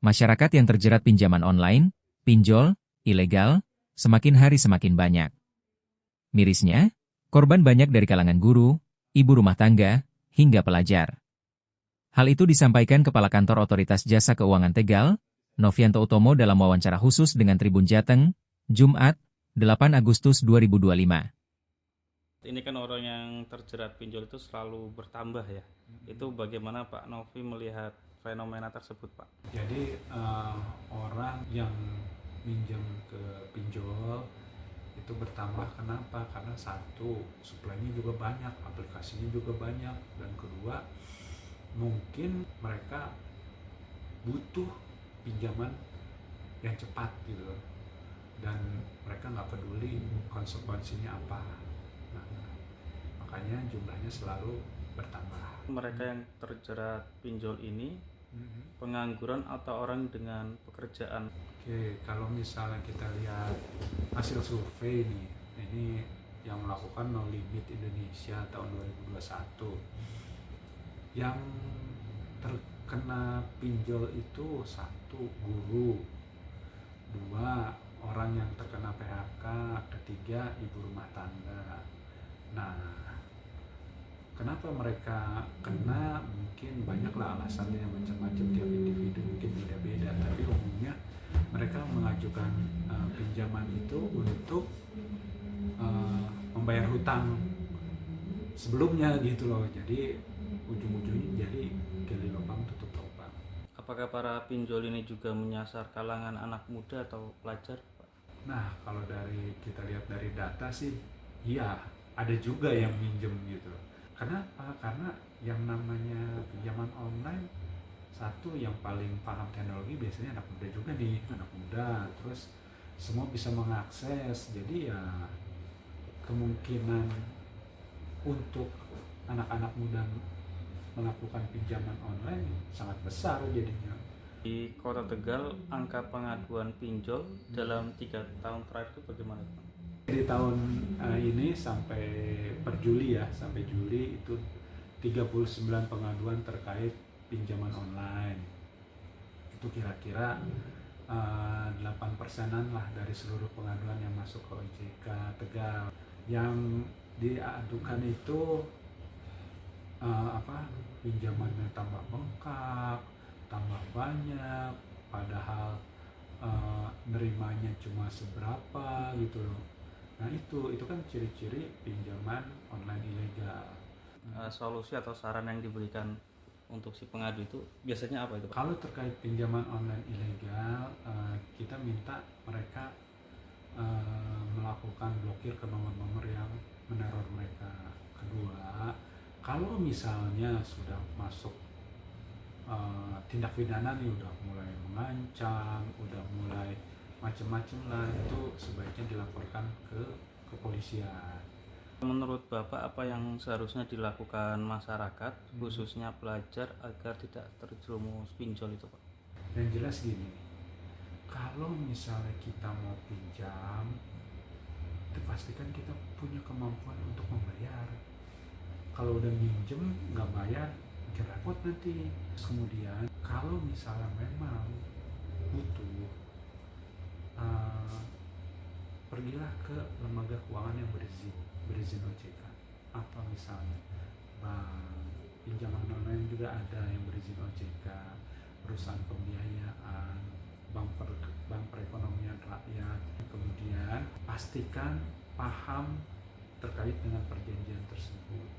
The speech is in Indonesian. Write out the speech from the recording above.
Masyarakat yang terjerat pinjaman online, pinjol, ilegal, semakin hari semakin banyak. Mirisnya, korban banyak dari kalangan guru, ibu rumah tangga, hingga pelajar. Hal itu disampaikan Kepala Kantor Otoritas Jasa Keuangan Tegal, Novianto Utomo dalam wawancara khusus dengan Tribun Jateng, Jumat, 8 Agustus 2025. Ini kan orang yang terjerat pinjol itu selalu bertambah ya. Itu bagaimana Pak Novi melihat fenomena tersebut Pak? Jadi orang yang minjem ke pinjol itu bertambah. Kenapa? Karena satu, suplainya juga banyak, aplikasinya juga banyak, dan kedua, mungkin mereka butuh pinjaman yang cepat gitu loh, dan mereka nggak peduli konsekuensinya apa. Nah, makanya jumlahnya selalu bertambah. Mereka yang terjerat pinjol ini pengangguran atau orang dengan pekerjaan? Oke, kalau misalnya kita lihat hasil survei nih, ini yang melakukan No Limit Indonesia tahun 2021, yang terkena pinjol itu satu, guru; dua, orang yang terkena PHK; ketiga, ibu rumah tangga. Nah, kenapa mereka kena? Mungkin banyaklah alasannya, macam-macam, tiap individu mungkin beda-beda, tapi umumnya mereka mengajukan pinjaman itu untuk membayar hutang sebelumnya gitu loh. Jadi ujung-ujungnya jadi gali lubang tutup lubang. Apakah para pinjol ini juga menyasar kalangan anak muda atau pelajar Pak? Nah, kalau kita lihat dari data sih, iya, ada juga yang minjem gitu. Kenapa? Karena yang namanya pinjaman online, satu, yang paling paham teknologi biasanya anak muda juga nih, anak muda. Terus semua bisa mengakses, jadi ya kemungkinan untuk anak-anak muda melakukan pinjaman online sangat besar jadinya. Di Kota Tegal, angka pengaduan pinjol dalam 3 tahun terakhir itu bagaimana Pak? Di tahun ini sampai per Juli ya, sampai Juli itu 39 pengaduan terkait pinjaman online. Itu kira-kira 8%-an lah dari seluruh pengaduan yang masuk ke OJK Tegal. Yang diadukan itu pinjamannya tambah bengkak, tambah banyak, padahal nerimanya cuma seberapa gitu loh. Nah, itu kan ciri-ciri pinjaman online ilegal. Solusi atau saran yang diberikan untuk si pengadu itu biasanya apa itu Pak? Kalau terkait pinjaman online ilegal, kita minta mereka melakukan blokir ke nomor-nomor yang meneror mereka. Kedua, kalau misalnya sudah masuk tindak pidana nih, udah mulai mengancam, udah mulai macam-macam lah, itu sebaiknya dilaporkan ke kepolisian. Menurut Bapak, apa yang seharusnya dilakukan masyarakat, khususnya pelajar, agar tidak terjerumus pinjol itu Pak? Yang jelas gini, kalau misalnya kita mau pinjam, itu pastikan kita punya kemampuan untuk membayar. Kalau udah minjem nggak bayar, makin repot nanti. Kemudian kalau misalnya memang butuh, pergilah ke lembaga keuangan yang berizin OJK. Apa misalnya bank, pinjaman online juga ada yang berizin OJK, perusahaan pembiayaan, bank perekonomian rakyat. Kemudian pastikan paham terkait dengan perjanjian tersebut.